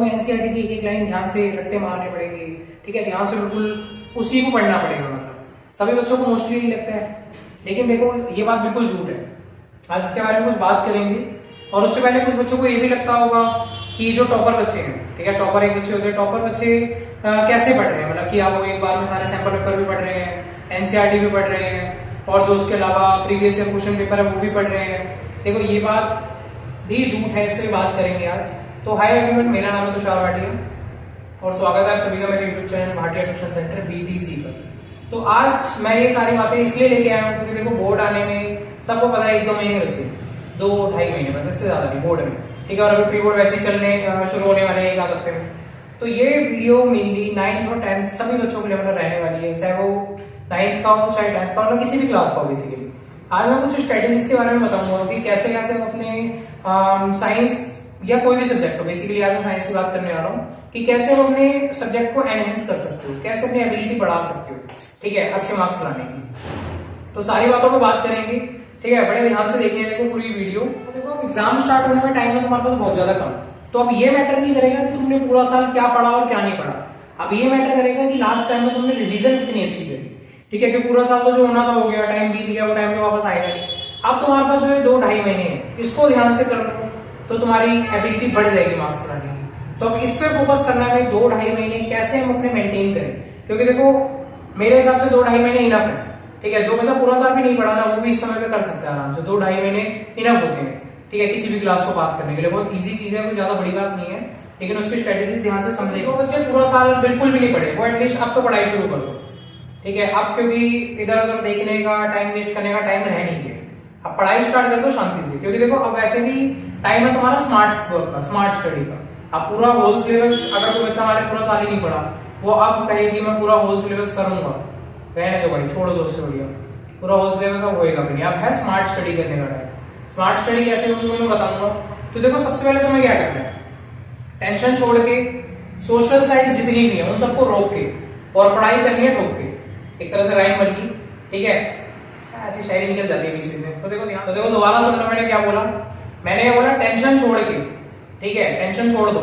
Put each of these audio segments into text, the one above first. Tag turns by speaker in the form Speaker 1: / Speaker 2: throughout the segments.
Speaker 1: तुम्हें एनसीईआरटी की एक एक लाइन ध्यान से रट्टे मारने पड़ेंगे, ठीक है, ध्यान से बिल्कुल उसी को पढ़ना पड़ेगा। मतलब सभी बच्चों को मोस्टली यही लगता है, लेकिन देखो ये बात बिल्कुल झूठ है। आज इसके बारे में कुछ बात करेंगे। और उससे पहले कुछ बच्चों को ये भी लगता होगा कि जो टॉपर बच्चे हैं, ठीक है, टॉपर एक बच्चे होते हैं, टॉपर बच्चे कैसे पढ़ रहे हैं, मतलब कि आप वो एक बार में सारे सैंपल पेपर भी पढ़ रहे हैं, एनसीईआरटी भी पढ़ रहे हैं, और जो उसके अलावा प्रीवियस ईयर क्वेश्चन पेपर है वो भी पढ़ रहे हैं। देखो ये बात भी झूठ है, इस पर बात करेंगे आज। तो हाय एवरीवन, मेरा नाम है तुषार भाटिया और स्वागत है आप सभी का मेरे YouTube channel Bhatia tuition centre BTC पर। तो आज मैं ये सारी बातें इसलिए लेके आया हूँ क्योंकि देखो बोर्ड आने में सबको पता है 1-2 महीने बचे, 2-2.5 महीने बस, इससे ज्यादा नहीं बोर्ड में, ठीक है। और अभी प्री बोर्ड वैसे ही चलने शुरू होने वाले हैं 1 हफ्ते में। तो ये वीडियो मेनली 9th और 10th सभी बच्चों के लिए मतलब रहने वाली है, चाहे वो 9th का हो चाहे 10th का हो, किसी भी क्लास का हो। बेसिकली आज मैं कुछ स्ट्रेटेजीज के बारे में बताऊंगा कि कैसे कैसे हम अपने साइंस या कोई भी सब्जेक्ट हो, बेसिकली आज मैं साइंस की बात करने वाला हूँ, कि कैसे हम अपने सब्जेक्ट को एनहेंस कर सकते हो, कैसे अपनी एबिलिटी बढ़ा सकते हो, ठीक है, अच्छे मार्क्स लाने की। तो सारी बातों पर बात करेंगे, ठीक है। बड़े ध्यान से देखिए देखो पूरी वीडियो। तो देखो अब एग्जाम स्टार्ट होने में टाइम है तुम्हारे पास बहुत ज्यादा कम, तो अब ये मैटर नहीं करेगा कि तुमने पूरा साल क्या पढ़ा और क्या नहीं पढ़ा। अब ये मैटर करेगा कि लास्ट टाइम में तुमने रिवीजन कितनी अच्छी करी, ठीक है, कि पूरा साल तो जो होना था हो गया, टाइम बीत गया, वो टाइम पे वापस आएगा नहीं। अब तुम्हारे पास जो है 2-2.5 महीने हैं, इसको ध्यान से कर लो तो तुम्हारी एबिलिटी बढ़ जाएगी मार्क्स लाने की। तो अब इस पे फोकस करना है 2-2.5 महीने कैसे हम अपने मेंटेन करें, क्योंकि देखो मेरे हिसाब से 2-2.5 महीने इनफ है, ठीक है। जो बच्चा पूरा साल भी नहीं पढ़ा ना वो भी इस समय पे कर सकता है आराम से, 2-2.5 महीने इनफ होते हैं, ठीक है, किसी भी क्लास को पास करने के लिए। बहुत इजी चीज है, कोई ज्यादा बड़ी बात नहीं है, लेकिन उसकी स्ट्रेटेजीज ध्यान से समझे। जो बच्चे पूरा साल बिल्कुल भी नहीं पढ़े वो एटलीस्ट अब तो पढ़ाई शुरू कर दो, ठीक है। अब क्योंकि इधर उधर देखने का, टाइम वेस्ट करने का टाइम रह नहीं गया, अब पढ़ाई स्टार्ट कर दो शांति से, क्योंकि देखो अब वैसे भी टाइम है तुम्हारा स्मार्ट वर्क का, स्मार्ट स्टडी का। अब पूरा होल सिलेबस अगर कोई बच्चा हमारे पूरा साल ही नहीं पढ़ा, वो अब कहेगी मैं पूरा होल सिलेबस करूंगा, रहने दो भाई, छोड़ दो उससे बढ़िया, पूरा होल सिलेबस अब होएगा भी नहीं। अब है स्मार्ट स्टडी करने का टाइम। स्मार्ट स्टडी कैसे होगी मैं बताऊंगा। तो देखो सबसे पहले तुम्हें क्या करना है, टेंशन छोड़ के सोशल साइड जितनी भी है उन सबको रोक के और पढ़ाई करनी है ठोक के, एक तरह से राइम बन गई, ठीक है, ऐसी शायरी निकल जाती है बीच में। तो देखो ध्यान, तो देखो दोबारा सुनना, मैंने क्या बोला, मैंने बोला टेंशन छोड़ के, ठीक है, टेंशन छोड़ दो,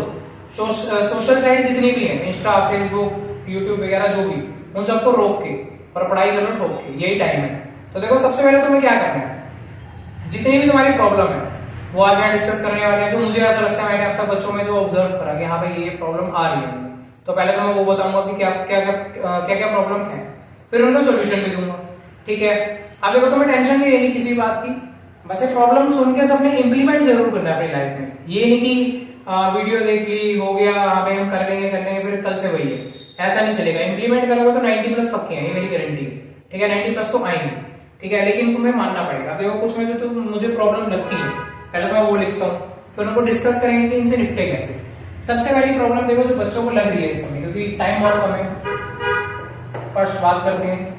Speaker 1: सोशल साइट जितनी भी है, इंस्टा, फेसबुक, यूट्यूब वगैरह जो भी, उन सबको रोक के और पढ़ाई करना ठोक के, यही टाइम है। तो देखो सबसे पहले तुम्हें क्या करना है, जितनी भी तुम्हारी प्रॉब्लम है वो आज मैं डिस्कस करने वाले हैं, जो मुझे ऐसा लगता है मैंने अब तक बच्चों में जो ऑब्जर्व करा कि हाँ भाई ये प्रॉब्लम आ रही है। तो पहले तो मैं वो बताऊंगा कि क्या क्या क्या क्या प्रॉब्लम है, फिर उनका सोल्यूशन भी दूंगा, ठीक है। अब देखो तुम्हें टेंशन नहीं लेनी किसी बात की, बस ये प्रॉब्लम सुन के सबने इंप्लीमेंट जरूर करना है अपनी लाइफ में। ये नहीं कि वीडियो देख ली हो गया, हाँ भाई हम कर लेंगे फिर कल से वही है, ऐसा नहीं चलेगा। इंप्लीमेंट करोगे तो 90+ पक्के हैं, ये मेरी गारंटी है, ठीक है, 90+ तो आएंगे, ठीक है, लेकिन तुम्हें मानना पड़ेगा। देखो कुछ में जो तो मुझे प्रॉब्लम लगती है, पहले तो मैं वो लिखता हूँ, फिर उनको डिस्कस करेंगे कि इनसे निपटे कैसे। सबसे पहली प्रॉब्लम देखो जो बच्चों को लग रही है इस समय, क्योंकि टाइम बहुत कम है। फर्स्ट बात करते हैं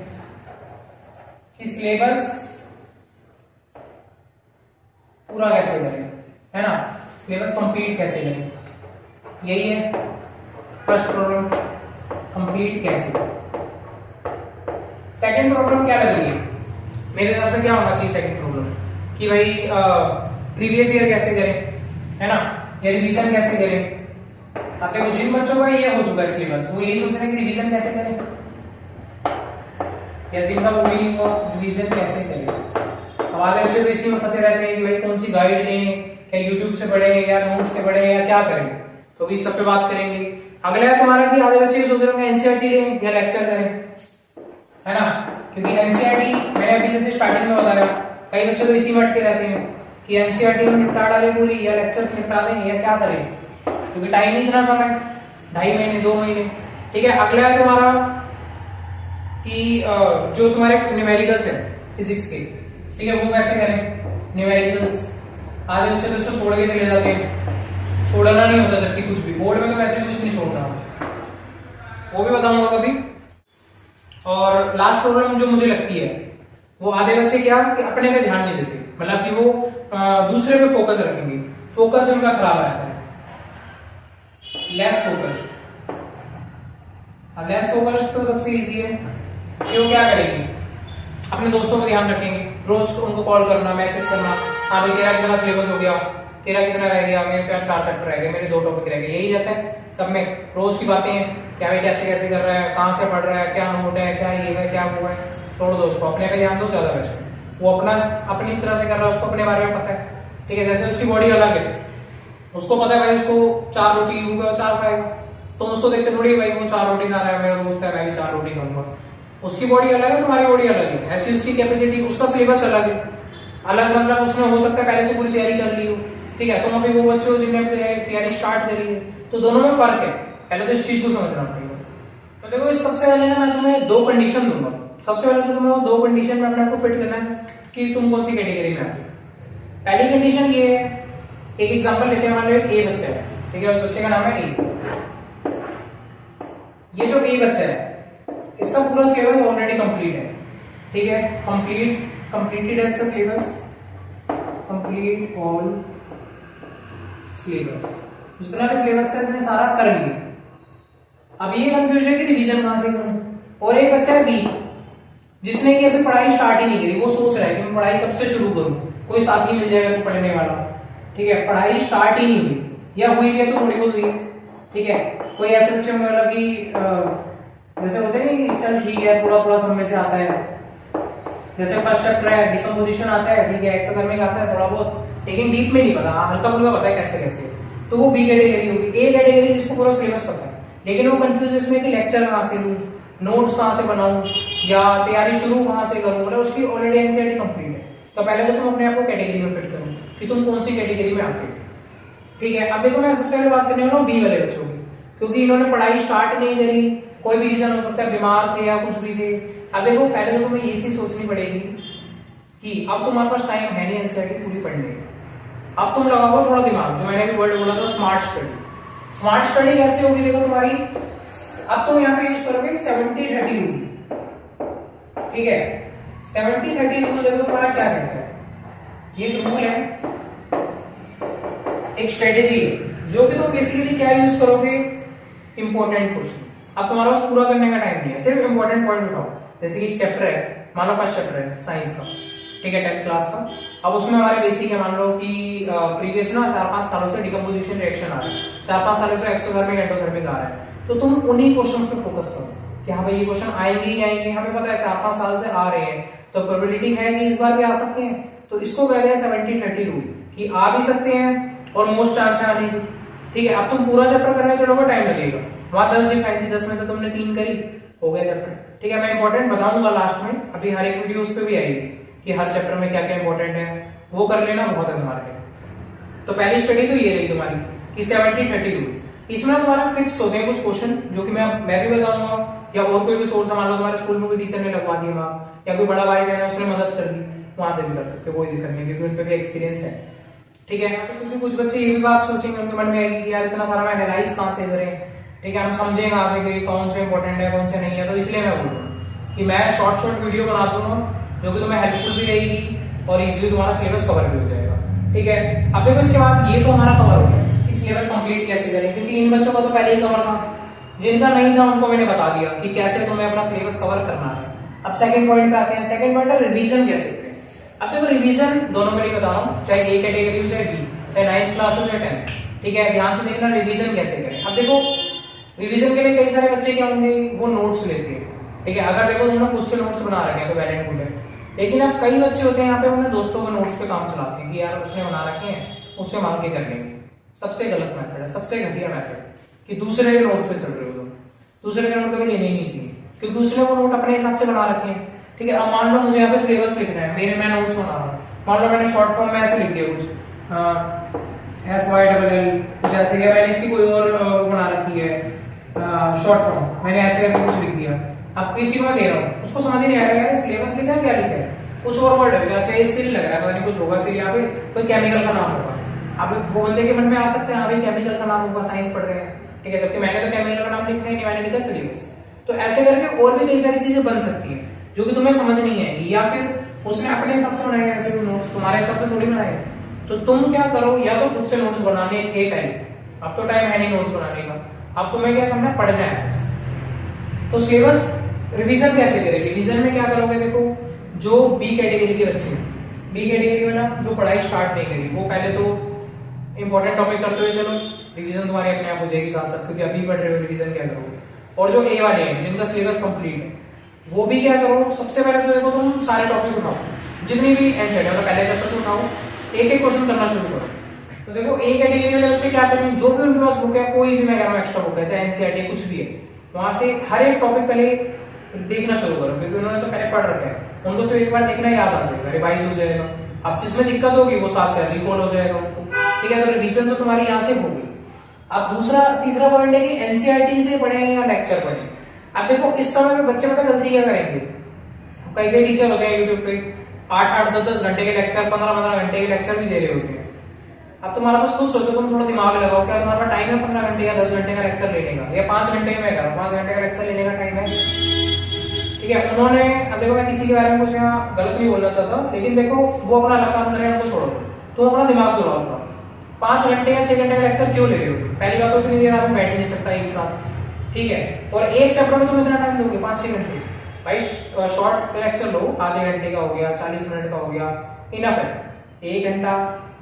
Speaker 1: कि सिलेबस पूरा कैसे करें, है ना, सिलेबस कंप्लीट कैसे करें, यही है फर्स्ट प्रॉब्लम, कंप्लीट कैसे। सेकंड प्रॉब्लम क्या लग रही है मेरे हिसाब से, क्या होना चाहिए सेकंड प्रॉब्लम, कि भाई प्रीवियस ईयर कैसे करें, है ना, या रिवीजन कैसे करें। अब देखो जिन बच्चों का ये हो चुका है सिलेबस, वो यही सोच रहे हैं कि रिवीजन कैसे करें, या जिनका वो भी नहीं हुआ रिवीजन कैसे करें। अब आगे बच्चे तो इसी में फंसे रहते हैं कि भाई कौन सी गाइड लें, क्या यूट्यूब से पढ़े या नोट से पढ़े या क्या करें। तो इस सब पे बात करेंगे। अगला है तुम्हारा कि आधे बच्चे सोच रहे हैं एनसीईआरटी लें या लेक्चर करें, है ना, क्योंकि एनसीईआरटी मैंने अभी जैसे स्टार्टिंग में बताया, कई बच्चे तो इसी में अटके रहते हैं कि एनसीईआरटी में निपटा डाले पूरी, या लेक्चर्स निपटा दें या क्या करें, क्योंकि टाइम ही इतना कम है, 2.5 महीने 2 महीने, ठीक है। अगला है तुम्हारा कि जो तुम्हारे न्यूमेरिकल्स है फिजिक्स के, ठीक है, वो कैसे करें न्यूमेरिकल्स। आधे बच्चे तो इसको छोड़ के चले जाते हैं, छोड़ना नहीं होता जबकि कुछ भी, बोर्ड में तो वैसे भी कुछ नहीं छोड़ना, वो भी बताऊंगा कभी। और लास्ट प्रॉब्लम जो मुझे लगती है, वो आधे बच्चे क्या कि अपने पे ध्यान नहीं देते, मतलब कि वो दूसरे पे फोकस रखेंगे, फोकस उनका खराब रहता है, लेस फोकस्ड। अब लेस फोकस्ड तो सबसे इजी है कि वो क्या करेंगे, अपने दोस्तों को ध्यान रखेंगे, रोज उनको कॉल करना, मैसेज करना, हाँ भाई तेरा कितना सिलेबस हो गया, तेरा कितना रह गया, मेरे क्या 4 चैप्टर रह गए, मेरे 2 टॉपिक रह गए, यही रहता है सब में। रोज की बातें हैं, क्या भाई कैसे कैसे कर रहा है, कहाँ से पढ़ रहा है, क्या नोट है, क्या ये है, क्या वो है, छोड़ दो उसको, अपने पे ध्यान दो ज्यादा बेस्ट। वो अपना अपनी तरह से कर रहा है, उसको अपने बारे में पता है, ठीक है। जैसे उसकी बॉडी अलग है, उसको पता है भाई उसको 4 रोटी यूगा 4 खाएगा, तो उसको देखते थोड़ी भाई वो 4 रोटी खा रहा है, मेरा दोस्त है मैं भी 4 रोटी खाऊंगा। उसकी बॉडी अलग है, तुम्हारी बॉडी अलग है, ऐसी उसकी कैपेसिटी, उसका सिलेबस अलग है, अलग मतलब उसमें हो सकता है पहले से पूरी तैयारी कर ली हो, ठीक है। तुम अभी वो बच्चे हो जिन्हें तैयारी स्टार्ट करी है, तो दोनों में फर्क है, पहले तो इस चीज को समझना पड़ेगा। तो देखो इस सबसे पहले ना मैं तुम्हें 2 कंडीशन दूंगा। सबसे पहले तो तुम्हें वो 2 कंडीशन में अपने आपको फिट करना है कि तुम कौन सी कैटेगरी में आते हो। पहली कंडीशन ये है, एक एग्जांपल लेते हैं, मान लो ए बच्चा है, ठीक है, उस बच्चे का नाम है ए। ये जो ए बच्चा है इसका पूरा सिलेबस ऑलरेडी कंप्लीट है, ठीक है, कंप्लीटेड है इसका सिलेबस, कंप्लीट ऑल सिलेबस, जितना भी सिलेबस था इसने सारा कर लिया। अब ये कंफ्यूजन है कि रिवीजन कहां से करूं। और एक बच्चा है बी जिसने की अभी पढ़ाई स्टार्ट ही नहीं करी, वो सोच रहा है कि मैं पढ़ाई कब से शुरू करूं, कोई साथी मिल जाएगा पढ़ने वाला, ठीक है, पढ़ाई स्टार्ट ही नहीं हुई, या हुई है तो थोड़ी बहुत हुई, ठीक है। कोई ऐसे बच्चे मतलब कि जैसे होते नहीं कि चल ठीक है थोड़ा थोड़ा समझ से आता है, जैसे फर्स्ट चैप्टर है डिकम्पोजिशन आता है, ठीक है, एक्सोथर्मिक आता है थोड़ा बहुत, लेकिन डीप में नहीं पता, हल्का फुल्का पता है कैसे कैसे, तो वो बी कैटेगरी होगी। ए कैटेगरी जिसको पूरा सिलेबस पता है, लेकिन वो कंफ्यूज इसमें कि लेक्चर कहाँ से लूं, नोट्स कहाँ से बनाऊं, या तैयारी शुरू कहाँ से करूं, मतलब उसकी ऑलरेडी एनसीईआरटी कंप्लीट है। तो पहले तो तुम अपने आप को कैटेगरी में फिट करो कि तुम कौन सी कैटेगरी में आते हो, ठीक है। अब देखो मैं सबसे पहले बात करने वाला हूँ बी वाले बच्चों की, क्योंकि इन्होंने पढ़ाई स्टार्ट नहीं करी, कोई भी रीजन हो सकता है, बीमार थे या कुछ भी थे। अब देखो पहले तो तुम्हें ये चीज सोचनी पड़ेगी कि अब तुम्हारे पास टाइम है नहीं एनसीईआरटी पूरी पढ़ने का, अब तुम लगाओ थोड़ा दिमाग, जो मैंने अभी वर्ड बोला था स्मार्ट स्टडी। स्मार्ट स्टडी कैसे होगी देखो तुम्हारी, अब तुम यहाँ पे यूज करोगे 70-30 रूल, ठीक है। 70-30 रूल देखो तुम्हारा क्या कहता है, ये एक रूल है, एक स्ट्रेटेजी है, जो कि तुम बेसिकली क्या यूज करोगे, इंपॉर्टेंट क्वेश्चन। अब तुम्हारा पास पूरा करने का टाइम नहीं है, सिर्फ इंपॉर्टेंट पॉइंट उठाओ। जैसे कि एक चैप्टर है, मान लो फर्स्ट चैप्टर है साइंस का, ठीक है, 10th क्लास का। अब उसमें हमारे बेसिक है, मान लो कि प्रीवियस ना 4-5 सालों से डिकम्पोजिशन रिएक्शन आ रहा है, 4-5 सालों से एक्सोथर्मिक एंडोथर्मिक आ रहा है, तो तुम उन्हीं क्वेश्चंस पे फोकस करो कि हाँ भाई ये क्वेश्चन आएंगे ही आएंगे, हमें पता है 4-5 साल से आ रहे हैं, तो प्रोबेबिलिटी है कि इस बार भी आ सकते हैं। तो इसको कहते हैं 70-30 रूल, कि आ भी सकते हैं और मोस्ट चांस है आने की, ठीक है। अब तुम पूरा चैप्टर करने चलोगे टाइम लगेगा, वहां 10 डिफाइन थी, 10 में से तुमने 3 करी, हो गया चैप्टर, ठीक है। मैं इंपॉर्टेंट बताऊंगा लास्ट में, अभी हर एक वीडियो उस पे भी आएगी कि हर चैप्टर में क्या क्या इंपॉर्टेंट है, वो कर लेना, बहुत है तुम्हारे लिए। तो पहली स्टडी तो ये रही तुम्हारी कि 70-30 रूल। इसमें तुम्हारा फिक्स होते हैं कुछ क्वेश्चन, जो कि मैं भी बताऊंगा, या और कोई भी सोर्स मान लो तुम्हारे स्कूल में कोई टीचर ने लगवा दिया वहां, या कोई बड़ा भाई बहन है उसने मदद कर दी, वहां से भी कर सकते हो, कोई दिक्कत नहीं, क्योंकि उन पे भी एक्सपीरियंस है, ठीक है। क्योंकि कुछ बच्चे ये भी बात सोचेंगे, उनके मन में आएगी कि यार इतना सारा मैं एनालाइज कहां से करें, ठीक है, हम समझें कहां से कि कौन से इंपॉर्टेंट है कौन से नहीं है। तो इसलिए मैं बोल रहा हूँ कि मैं शॉर्ट वीडियो बना दूंगा, जो कि तुम्हें हेल्पफुल भी रहेगी और इजीली तुम्हारा सिलेबस कवर भी हो जाएगा, ठीक है। अब देखो इसके बाद ये तो हमारा कवर हो गया कि सिलेबस कंप्लीट कैसे करें, क्योंकि इन बच्चों का तो पहले ही कवर था, जिनका नहीं था उनको मैंने बता दिया कि कैसे तुम्हें अपना सिलेबस कवर करना है। अब सेकंड पॉइंट पे आते हैं, सेकंड पॉइंट है रिवीजन कैसे करें। अब देखो रिवीजन दोनों के लिए बता रहा हूँ, चाहे ए कैटेगरी हो चाहे बी, चाहे 9th क्लास हो चाहे 10th, ठीक है। ध्यान से देखना रिवीजन कैसे करें। अब देखो रिवीजन के लिए कई सारे बच्चे क्या होंगे, वो नोट्स लेते हैं, ठीक है। अगर देखो तुमने खुद से नोट्स बना रखे हैं तो वेल एंड गुड है, लेकिन अब कई बच्चे होते हैं यहाँ पे अपने दोस्तों के नोट्स पे काम चलाते हैं कि यार उसने बना रखे हैं उससे मांग के कर लेंगे। सबसे गलत मेथड है, सबसे घटिया मेथड, कि दूसरे के नोट्स पे चल रहे हो तुम, दूसरे के नोट पे लेने ही नहीं चाहिए, क्योंकि दूसरे वो नोट अपने हिसाब से बना रखे हैं, ठीक है। अब मान लो मुझे यहाँ पे सिलेबस लिखना है, मैं नोट्स बना रहा हूँ, मान लो मैंने शॉर्ट फॉर्म में ऐसे लिख दिया कुछ SYLL, कुछ ऐसे, क्या मैंने इसकी कोई और बना रखी है शॉर्ट फॉर्म, मैंने ऐसे करके कुछ लिख दिया। अब किसी को मैं दे रहा हूँ, उसको समझ ही नहीं आएगा यार सिलेबस लिखा है क्या लिखा है, कुछ और वर्ड है, जैसे सिल लग रहा है, पता नहीं कुछ होगा सिल, यहाँ पे कोई केमिकल का नाम होगा। अब वो बंदे के मन में आ सकते हैं हाँ भाई केमिकल का नाम होगा, साइंस पढ़ रहे हैं, ठीक है, जबकि मैंने तो केमिकल का नाम लिखा है नहीं, मैंने लिखा सिलेबस। तो ऐसे करके और भी कई सारी चीजें बन सकती है जो कि तुम्हें समझ नहीं आएगी, या फिर उसने अपने हिसाब से बनाए ऐसे भी नोट्स, तुम्हारे हिसाब से थोड़ी बनाए। तो तुम क्या करो, या तो खुद से नोट्स बनाने थे पहले, अब तो टाइम है नहीं नोट्स बनाने का, अब तुम्हें क्या करना है, पढ़ना है। तो सिलेबस रिवीजन कैसे करें, रिवीजन में क्या करोगे, देखो जो बी कैटेगरी के बच्चे, बी कैटेगरी में ना जो पढ़ाई स्टार्ट नहीं करी, वो पहले तो इंपॉर्टेंट टॉपिक करते हुए चलो, रिवीजन तुम्हारी अपने आप हो जाएगी साथ साथ, क्योंकि अभी पढ़ रहे हो, रिवीजन क्या करोगे। और जो ए वाले हैं जिनका सिलेबस कंप्लीट है, वो भी क्या करो, सबसे पहले तो देखो तुम सारे टॉपिक उठाओ, जितनी भी एनसीईआरटी है, पहले चैप्टर से उठाओ, एक एक क्वेश्चन करना शुरू करो। तो देखो ए कैटेगरी वाले बच्चे क्या करेंगे, जो भी उनके पास बुक है, कोई भी मैं कह रहा हूँ एक्स्ट्रा बुक है, चाहे एनसीईआरटी कुछ भी है, वहां से हर एक टॉपिक पहले देखना शुरू करो, क्योंकि उन्होंने तो पहले पढ़ रखा है, उनको सिर्फ एक बार देखना याद आ जाएगा, रिवाइज हो जाएगा। अब जिसमें दिक्कत होगी वो साथ कर रिकॉल हो जाएगा उनको, ठीक है। तो रिवीजन तो तुम्हारी यहाँ से होगी। अब दूसरा तीसरा पॉइंट है कि एनसीईआरटी से पढ़ेंगे या लेक्चर पढ़ेंगे। अब देखो इस समय में बच्चे पता गलती क्या करेंगे, कई कई टीचर होते हैं यूट्यूब पे 8-8, 10-10 घंटे के लेक्चर, 15-15 घंटे के लेक्चर भी दे रहे होते हैं। अब तुम्हारा बस खुद सोचो, तुम थोड़ा दिमाग लगाओ, क्या तुम्हारा टाइम है 15 घंटे या 10 घंटे का लेक्चर लेने का, या 5 घंटे में करो, 5 घंटे का लेक्चर लेने का टाइम है, ठीक है। उन्होंने, अब देखो मैं किसी के बारे में कुछ यहाँ गलत नहीं बोलना चाहता, लेकिन देखो वो अपना अलग काम कर रहे हैं, उनको छोड़ो, तुम अपना दिमाग दौड़ाओ। 5 घंटे या 6 घंटे का लेक्चर क्यों ले रहे हो? पहली बात तो इतनी देर आप बैठ नहीं सकता एक साथ, ठीक है। और एक चैप्टर में तुम इतना टाइम दोगे 5-6 घंटे, भाई शॉर्ट लेक्चर लो, आधे घंटे का हो गया, 40 मिनट का हो गया, इनफ है। 1 घंटा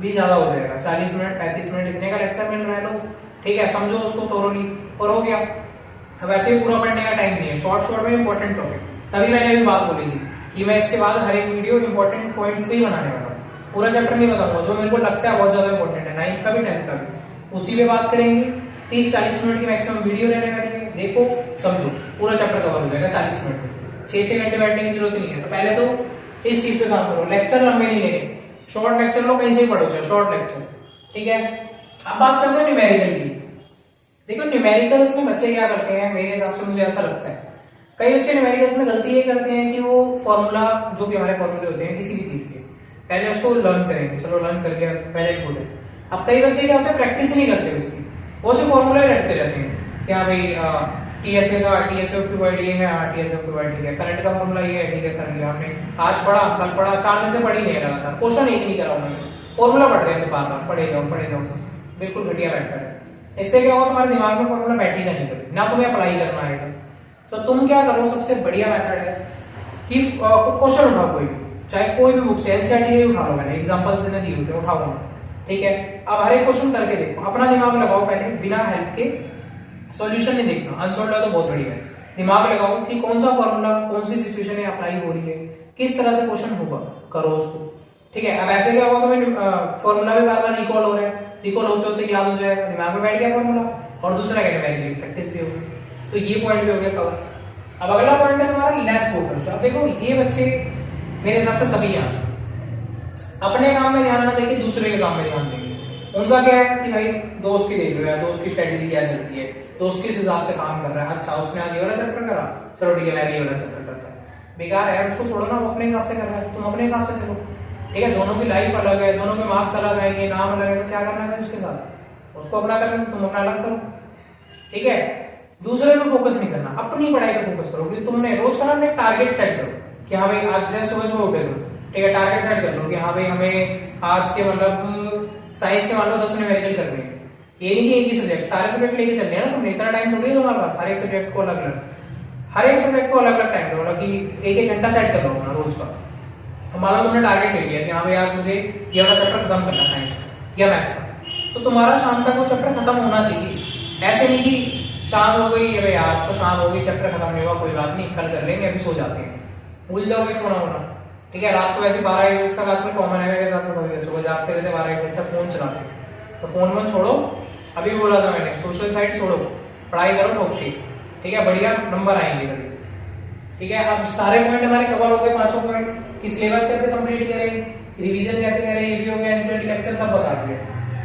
Speaker 1: भी ज्यादा हो जाएगा, 40 मिनट 35 मिनट इतने का लेक्चर मिल रहा है लो, ठीक है, समझो उसको थोरोली और हो गया। अब वैसे ही पूरा पढ़ने का टाइम नहीं है, शॉर्ट शॉर्ट में इंपॉर्टेंट टॉपिक, तभी मैंने अभी बात बोली थी कि मैं इसके बाद हर एक वीडियो इंपॉर्टेंट पॉइंट्स पे ही बनाने वाला हूँ, पूरा चैप्टर नहीं बताऊंगा, जो मेरे को लगता है बहुत ज्यादा इंपॉर्टेंट है, 9th का भी 10th का भी, उसी पे बात करेंगे। 30-40 मिनट की मैक्सिमम वीडियो रहने वाली है, देखो समझो पूरा चैप्टर कवर हो जाएगा 40 मिनट में, 6 घंटे बैठने की जरूरत नहीं है। तो पहले तो इस चीज पे काम करो, लेक्चर लंबे नहीं लेने, शॉर्ट लेक्चर लो, कहीं से ही पढ़ो चाहे शॉर्ट लेक्चर, ठीक है। अब बात करते हैं न्यूमेरिकल की। देखो न्यूमेरिकल्स में बच्चे क्या करते हैं, मेरे हिसाब से मुझे ऐसा लगता है, कई बच्चे न्यूमेरिकल्स में गलती ये करते हैं कि वो फॉर्मूला, जो कि हमारे फॉर्मूले होते हैं किसी भी चीज के, पहले उसको लर्न करेंगे, चलो लर्न कर लिया, पहले गुड है। अब कई बच्चे क्या होते हैं, प्रैक्टिस नहीं करते उसकी, वो सिर्फ फॉर्मूला रटते रहते हैं, क्या भाई टीएसए का टीएसए ऑफ क्यूबाइड ये है, टीएसए ऑफ क्यूबाइड ठीक है, करंट का फॉर्मूला ये है, ठीक है कर लिया हमने, आज पढ़ा कल पढ़ा, 4 दिन से पढ़ ही नहीं रहा था, क्वेश्चन एक नहीं करा उन्होंने, फॉर्मूला पढ़ रहे हैं बार बार, पढ़े जाओ, बिल्कुल घटिया बैठा है। इससे क्या होगा, तुम्हारे दिमाग में फॉर्मूला बैठेगा नहीं कभी, ना तुम्हें अप्लाई करना आएगा। तो तुम क्या करो, सबसे बढ़िया मेथड है कि क्वेश्चन उठाओ, कोई भी, चाहे कोई भी बुक से, एनसीईआरटी के उठा लो, मैंने एग्जांपल्स देने दिए होते हैं, उठाओ, ठीक है। अब हर एक क्वेश्चन करके देखो, अपना दिमाग लगाओ पहले, बिना हेल्प के, सॉल्यूशन नहीं देखना, आंसर तो बहुत बढ़िया है, दिमाग लगाओ कि कौन सा फॉर्मूला कौन सी सिचुएशन में अप्लाई हो रही है, किस तरह से क्वेश्चन होगा, करो उसको, ठीक है। अब ऐसे क्या होगा, तुम्हें फॉर्मूला भी बार बार रिकॉल हो रहा है, रिकॉल होते होते याद हो जाएगा, दिमाग में बैठ गया फॉर्मूला, और दूसरा क्या है, प्रैक्टिस भी होगी। तो ये पॉइंट भी हो गया कवर। अब अगला पॉइंट है तुम्हारा लेस फोकस। अब देखो ये बच्चे मेरे हिसाब से सभी यहाँ अपने काम में ध्यान ना देके दूसरे के काम में ध्यान देंगे। उनका क्या है कि भाई दोस्त की देख लो यार, दोस्त की स्ट्रेटेजी क्या चलती है, दोस्त किस हिसाब से काम कर रहा है, अच्छा उसने आज ये वाला चैप्टर करा, चलो ठीक है मैं भी ये वाला चैप्टर करता है, बेकार है उसको छोड़ो ना, वो अपने हिसाब से कर रहा है, तुम अपने हिसाब से चलो, ठीक है। दोनों की लाइफ अलग है, दोनों के मार्क्स अलग आएंगे, नाम अलग है, तो क्या करना है उसके साथ, उसको अपना करना, तुम अपना अलग करो, ठीक है। दूसरे पे फोकस नहीं करना, अपनी पढ़ाई पे फोकस करो, क्योंकि तुमने रोज का ना टारगेट सेट करो कि हाँ भाई आज जैसे सुबह सुबह उठे तुम, ठीक है, टारगेट सेट कर लो कि हाँ भाई हमें आज के मतलब साइंस के मान लो 10 न्यूमेरिकल करने हैं, ये नहीं कि एक ही सब्जेक्ट, सारे सब्जेक्ट लेके चलने हैं ना, तुमने इतना टाइम थोड़ी है तुम्हारे पास, हर एक सब्जेक्ट को अलग अलग, हर एक सब्जेक्ट को अलग अलग टाइम दो, कि 1-1 घंटा सेट कर लो अपना रोज का। मान लो तुमने टारगेट ले लिया कि हाँ भाई आज मुझे ये वाला चैप्टर खत्म करना साइंस का या मैथ का, तो तुम्हारा शाम तक वो चैप्टर खत्म होना चाहिए। ऐसे नहीं कि शाम हो गई है यार, तो शाम हो गई चैप्टर खत्म नहीं हुआ, कोई बात नहीं कल कर लेंगे, अभी सो जाते हैं, भूल जाओगे सोना होना, ठीक है। रात को वैसे 12-1 बजे तक आजकल कॉमन है मेरे साथ, सभी बच्चों को जागते रहते 12-1 बजे तक फोन चलाते, तो फोन में छोड़ो, अभी बोला था मैंने सोशल साइट छोड़ो, पढ़ाई करो ठोक के, ठीक है, बढ़िया नंबर आएंगे कभी, ठीक है। अब सारे पॉइंट हमारे कवर हो गए, 5 पॉइंट कि सिलेबस कैसे कंप्लीट करें, रिवीजन कैसे करें, ये भी हो गया, एनसीईआरटी लेक्चर सब बता दिए,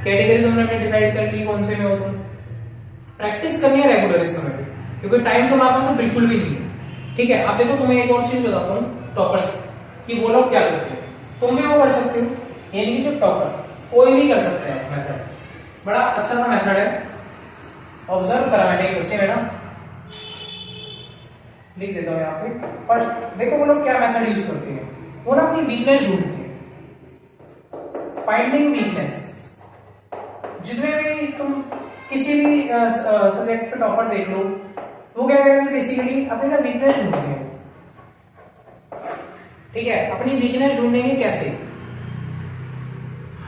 Speaker 1: कैटेगरी तुमने अपनी डिसाइड कर ली कौन से में हो तुम, प्रैक्टिस करनी है रेगुलर इस समय पे, क्योंकि टाइम तुम्हारे पास बिल्कुल भी नहीं है, ठीक है। अब देखो तुम्हें एक और चीज बताता हूँ, टॉपर कि वो लोग क्या करते हैं, तुम भी वो कर सकते हो, ये नहीं सिर्फ टॉपर, कोई भी कर सकता है मेथड, बड़ा अच्छा सा मेथड है, ऑब्जर्व करा मैंने एक बच्चे में ना, लिख देता हूँ यहाँ पे। फर्स्ट देखो वो लोग क्या मेथड यूज करते हैं, वो ना अपनी वीकनेस ढूंढते हैं, फाइंडिंग वीकनेस। जितने भी तुम किसी भी सब्जेक्ट पे टॉपर देख लो, वो क्या करेंगे बेसिकली अपनी ना वीकनेस ढूंढते हैं, ठीक है। अपनी वीकनेस ढूंढेंगे कैसे,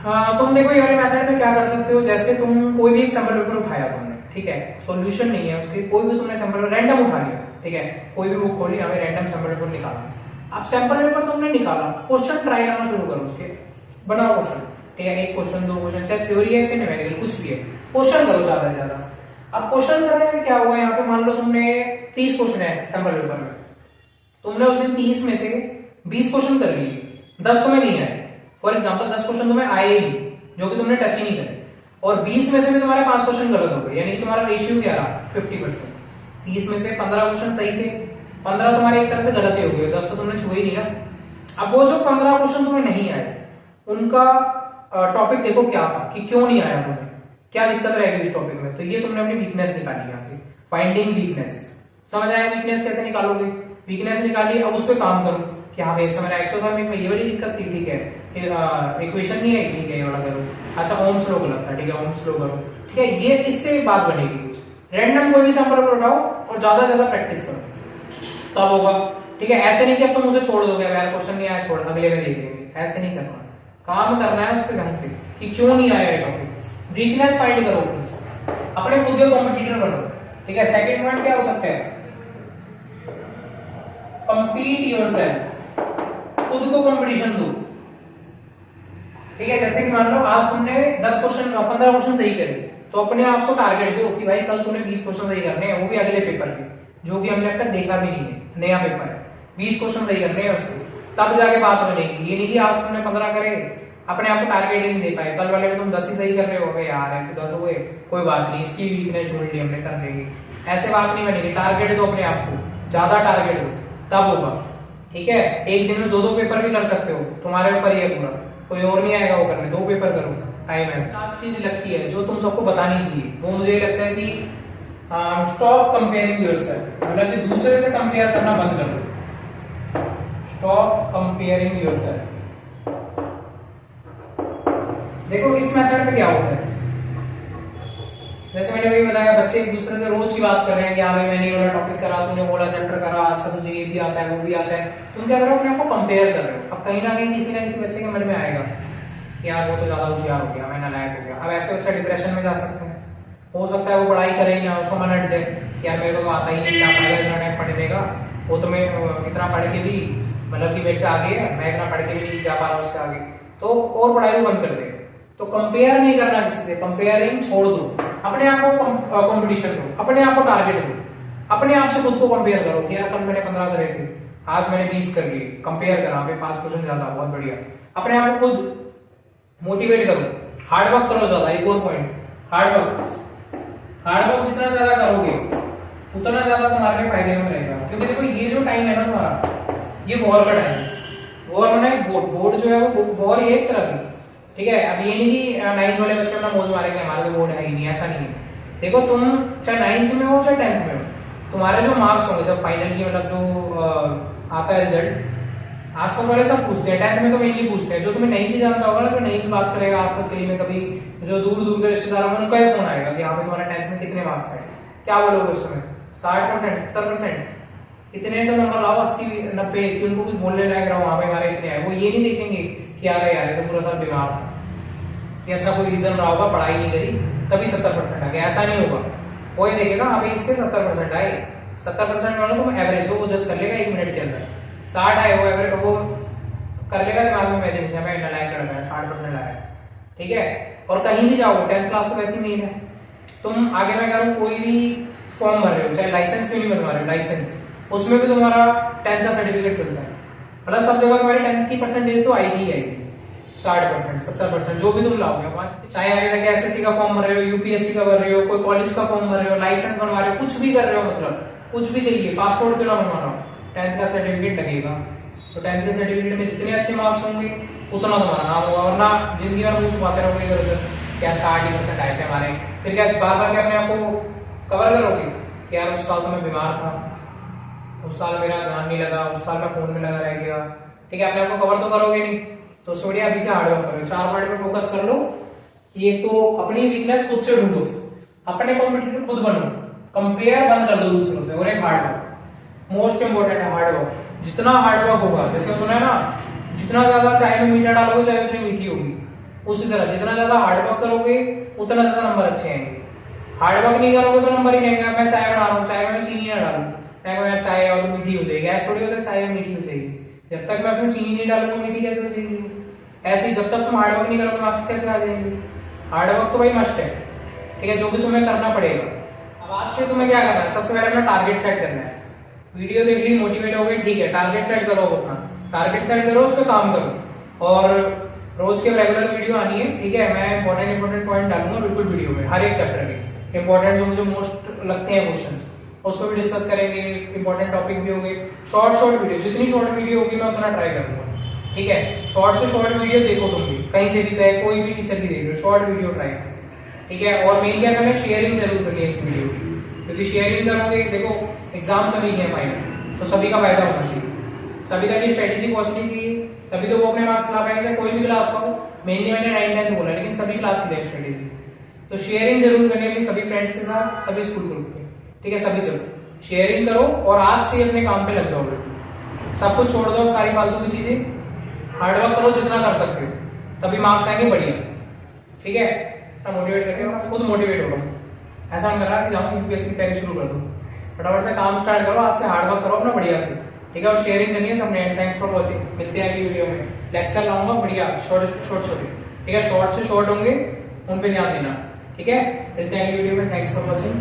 Speaker 1: हाँ, तुम देखो ये वाले मेथड में क्या कर सकते हो, जैसे तुम कोई भी एक सैंपल पेपर उठाया तुमने, ठीक है, सॉल्यूशन नहीं है उसकी, कोई भी तुमने सैंपल रैंडम उठा लिया, ठीक है, कोई भी बुक खोली, हमें रैंडम सैंपल पेपर निकाला। अब सैंपल पेपर तुमने निकाला, क्वेश्चन ट्राई करना शुरू करो उसके, बनाओ क्वेश्चन, ठीक है, एक क्वेश्चन, दो क्वेश्चन, चाहे थ्योरी है चाहे न्यूमेरिकल कुछ भी है, क्वेश्चन करो ज्यादा से ज्यादा। अब क्वेश्चन करने से क्या होगा, यहाँ पे मान लो तुमने 30 क्वेश्चन है सैंपल पेपर में, तुमने उस दिन 30 में से 20 क्वेश्चन कर लिए, 10 तुम्हें नहीं आए, फॉर एग्जाम्पल 10 क्वेश्चन तुम्हें आए ही जो कि तुमने टच ही नहीं करे, और 20 में से भी तुम्हारे 5 क्वेश्चन गलत हो गए, यानी कि तुम्हारा रेशियो क्या रहा 50%। 30 में से 15 क्वेश्चन सही थे, 15 तुम्हारे एक तरह से गलत ही हो गए, 10 तो तुमने छुए ही नहीं ना। अब वो जो 15 क्वेश्चन तुम्हें नहीं आए, उनका टॉपिक देखो क्या था, कि क्यों नहीं आया तुम्हें, क्या दिक्कत रहेगी इस टॉपिक में, तो ये तुमने अपनी वीकनेस निकाली यहाँ से, फाइंडिंग वीकनेस। समझ आया वीकनेस कैसे निकालोगे, वीकनेस निकालिए, अब उस पर काम करो कि हाँ भाई एक समय एक्सोथर्मिक में ये वाली दिक्कत थी, ठीक है, इक्वेशन नहीं है, ठीक है, ये वाला करो, अच्छा ओम्स लॉ गलत था, ठीक है, ओम्स लॉ करो, ठीक है, ये इससे बात बनेगी कुछ। रैंडम कोई भी सैंपल उठाओ और ज्यादा ज्यादा प्रैक्टिस करो, तब होगा, ठीक है। ऐसे नहीं कि अब तुम उसे छोड़ दोगे, यार क्वेश्चन नहीं आया छोड़, अगले में देख लेंगे, ऐसे नहीं करना, काम करना है उस पर ढंग से कि क्यों नहीं आया ये टॉपिक, वीकनेस फाइंड करो, अपने खुद के कॉम्पिटिटर बनो, ठीक है। सेकंड पॉइंट क्या हो सकता है, कंपीट योरसेल्फ, खुद को कंपटीशन दो, ठीक है। जैसे कि मान लो आज तुमने 10 क्वेश्चन 15 क्वेश्चन सही करे, तो अपने आप को टारगेट दो कि भाई कल तुमने 20 क्वेश्चन सही करने हैं, वो भी अगले पेपर के, जो कि हमने अब तक देखा भी नहीं है, नया पेपर है, 20 क्वेश्चन सही करने हैं उसको, तब जाके बात बनेगी। ये नहीं कि आज तुमने 15 करे, अपने आप को टारगेट ही नहीं दे पाए, कल वाले में तुम 10 ही सही कर रहे हो, यार है तो 10 हुए, कोई बात नहीं, इसकी वीकनेस ढूंढ ली हमने, कर लेंगे, ऐसे बात नहीं बनेगी। टारगेट दो अपने आप को, ज्यादा टारगेट दो, तब होगा, ठीक है। एक दिन में 2-2 पेपर भी कर सकते हो, तुम्हारे ऊपर ही है पूरा, कोई और नहीं आएगा वो करने, 2 पेपर करो, टाइम है। लास्ट चीज लगती है जो तुम सबको बतानी चाहिए, वो मुझे लगता है कि स्टॉप कंपेयरिंग योरसेल्फ, मतलब कि दूसरे से कंपेयर करना बंद कर दो, स्टॉप कंपेयरिंग योरसेल्फ। देखो इस मेथड में क्या होता है, जैसे मैंने अभी बताया, बच्चे एक दूसरे से रोज की बात कर रहे हैं कि हाँ भाई मैंने ये वाला टॉपिक करा, तूने बोला चैप्टर करा, अच्छा तुझे ये भी आता है वो भी आता है, तुम क्या कर रहे हो, अपने आपको कंपेयर कर रहे हो। अब कहीं ना कहीं किसी ना किसी बच्चे के मन में आएगा कि यार वो तो ज्यादा होशियार हो गया, मैं नालायक हो गया। अब ऐसे बच्चा डिप्रेशन में जा सकता है, हो सकता है वो पढ़ाई करे ही ना, उसको मन हट जाए, यार मेरे को तो आता ही नहीं, क्या पढ़ेगा, इतना टाइम पढ़ने का, वो तो मैं इतना पढ़ के भी मतलब कि मेरे से आगे है, मैं इतना पढ़ के भी नहीं जा पा रहा उससे आगे, तो और पढ़ाई को बंद कर देगा। तो कंपेयर नहीं करना किसी से, कंपेयरिंग छोड़ दो, अपने आप को कंपटीशन दो, अपने आप को टारगेट दो, अपने आप से खुद को कंपेयर करो कि यार कल मैंने 15 करे थे, आज मैंने 20 कर लिए, कंपेयर करा, 5 क्वेश्चन ज्यादा, बहुत बढ़िया। अपने आप को खुद मोटिवेट करो, हार्ड वर्क करो ज्यादा, एक और पॉइंट, हार्ड वर्क जितना ज्यादा करोगे उतना ज्यादा तुम्हारे लिए फायदे में रहेगा। क्योंकि देखो ये जो टाइम है ना तुम्हारा, ये वॉर का टाइम है, वॉर होना है, बोर्ड जो है वो वॉर ये एक तरह की, ठीक है। अब ये नहीं कि 9th वाले बच्चे अपना मौज मारेंगे, हमारा तो बोर्ड है ही नहीं, ऐसा नहीं है। देखो तुम चाहे 9th में हो चाहे 10th में हो, तुम्हारे जो मार्क्स होंगे जब फाइनल की, मतलब जो आता है रिजल्ट, आसपास वाले सब पूछते हैं, 10th में तो मेनली पूछते हैं, जो तुम्हें नहीं भी जानता होगा ना, जो नहीं भी बात करेगा आसपास गली में, कभी जो दूर दूर के रिश्तेदार होंगे उनका ही फोन आएगा कि हाँ भाई तुम्हारा 10th में कितने मार्क्स आए, क्या बोलोगे उस समय, 60%, 70%, इतने तो नंबर लाओ, 80-90, कि उनको कुछ बोलने लायक रहो, हाँ भाई हमारे इतने आए। वो ये नहीं देखेंगे कि यार तो पूरा साल बीमार था, कि अच्छा कोई रीजन रहा होगा, पढ़ाई नहीं करी तभी 70% आ गया, ऐसा नहीं होगा। वो ये देखेगा हाँ भाई इसके 70% आए, 70% वालों को एवरेज हो, वो जज कर लेगा 1 मिनट के अंदर, 60 आए वो एवरेज, वो कर लेगा दिमाग में इमेजिनेशन, मैं नालायक लड़का है 60% आया, ठीक है। और कहीं भी जाओगे, 10th क्लास तो वैसे नहीं है, तुम आगे मैं करूँ कोई भी फॉर्म भर रहे हो, चाहे लाइसेंस क्यों नहीं बनवा रहे हो, लाइसेंस, उसमें भी तुम्हारा 10th का सर्टिफिकेट चलता है, मतलब सब जगह तुम्हारी 10th की परसेंटेज तो आएगी ही आएगी, 60%, 70%, जो भी तुम लाओगे। चाहे आगे जाके एसएससी का फॉर्म भर रहे हो, यूपीएससी का भर रहे हो, कोई कॉलेज का फॉर्म भर रहे हो, लाइसेंस बनवा रहे हो, कुछ भी कर रहे हो, मतलब कुछ भी चाहिए, पासपोर्ट क्यों ना बनवा रहा हो, 10th का सर्टिफिकेट लगेगा। तो 10th के सर्टिफिकेट में जितने अच्छे मार्क्स होंगे उतना तुम्हारा नाम होगा, वरना जिंदगी भर मुंह छुपाते रहोगे इधर उधर, क्या 60% आए थे हमारे, फिर क्या बार बार क्या अपने आप को कवर करोगे कि यार उस साल तो मैं बीमार था, उस साल मेरा ध्यान नहीं लगा, उस साल मैं फोन में लगा रह गया, ठीक है, अपने आप को कवर तो करोगे नहीं। तो सोडिया अभी से हार्डवर्क करो, 4 पॉइंट पे फोकस कर लो कि एक तो अपनी वीकनेस खुद से ढूंढो, अपने कॉम्पिटिटर खुद बनो, कंपेयर बंद कर दो दूसरों से, और एक हार्डवर्क, मोस्ट इंपोर्टेंट है हार्डवर्क। जितना हार्डवर्क होगा, जैसे सुना है ना, जितना ज्यादा चाय में मीठा डालोगे चाय उतनी मीठी होगी, उसी तरह जितना ज्यादा हार्डवर्क करोगे उतना ज्यादा नंबर अच्छे आएंगे। हार्डवर्क नहीं करोगे तो नंबर ही नहीं आएगा। मैं चाय बना रहा हूँ, चाय में चीनी ना डालूं, मैं चाय और मीठी हो जाएगी, ऐसा थोड़ी होता है चाय मीठी हो जाएगी। जब तक मैं उसमें चीनी नहीं डालूंगा मीठी कैसे हो जाएगी। ऐसे ही जब तक तुम हार्डवर्क नहीं करोगे मार्क्स कैसे आ जाएंगे। हार्डवर्क तो भाई मस्ट है, ठीक है, जो भी तुम्हें करना पड़ेगा। अब आज से तुम्हें क्या करना है, सबसे पहले अपना टारगेट सेट करना है। वीडियो देख ली, मोटिवेट हो गए, ठीक है, टारगेट सेट करो अपना, टारगेट सेट करो, उस पर काम करो और रोज के रेगुलर वीडियो आनी है, ठीक है। मैं इंपॉर्टेंट पॉइंट डालूंगा बिल्कुल वीडियो में, हर एक चैप्टर के इंपॉर्टेंट जो मुझे मोस्ट लगते हैं क्वेश्चंस, उसको भी डिस्कस करेंगे। इंपॉर्टेंट टॉपिक भी होंगे, शॉर्ट वीडियो, जितनी शॉर्ट वीडियो होगी मैं उतना ट्राई करूंगा, ठीक है। शॉर्ट से शॉर्ट वीडियो देखो तुम भी, कहीं से भी, चाहे कोई भी टीचर की देख रहे हो, शॉर्ट वीडियो ट्राई, ठीक है। और मेन क्या करना है, शेयरिंग जरूर करनी है इस वीडियो की, क्योंकि शेयरिंग करोगे, देखो एग्जाम सभी के फाइनल, तो सभी का फायदा होना चाहिए, सभी का ये स्ट्रेटेजी पहुंचनी चाहिए, तभी तो वो अपने मार्क्स ला पाएंगे। कोई भी क्लास हो, मेनली मैंने 9-10 बोला, लेकिन सभी क्लास की स्ट्रेटेजी, तो शेयरिंग जरूर करनी है अपने सभी फ्रेंड्स के साथ, सभी स्कूल ग्रुप पे, ठीक है। सभी चलो शेयरिंग करो और आज से अपने काम पे लग जाओ, सब कुछ छोड़ दो, सारी फालतू की चीजें, हार्डवर्क करो जितना कर सकते हो, तभी मार्क्स आएंगे बढ़िया, ठीक है। मोटिवेट करके मैं खुद मोटिवेट हो रहा हूँ, ऐसा नहीं कर रहा कि जाऊँ यूपीएससी की तैयारी शुरू कर दूँ। फटाफट से काम स्टार्ट करो, आज से हार्डवर्क करो अपना बढ़िया से, ठीक है। और शेयरिंग करनी है सबने। थैंक्स फॉर वॉचिंग, मिलते हैं अगली वीडियो में। लेक्चर लाऊंगा बढ़िया छोटे, ठीक है, शॉर्ट से शॉर्ट होंगे, उन पे ध्यान देना, ठीक है। मिलते हैं अगली वीडियो में। Thanks for watching.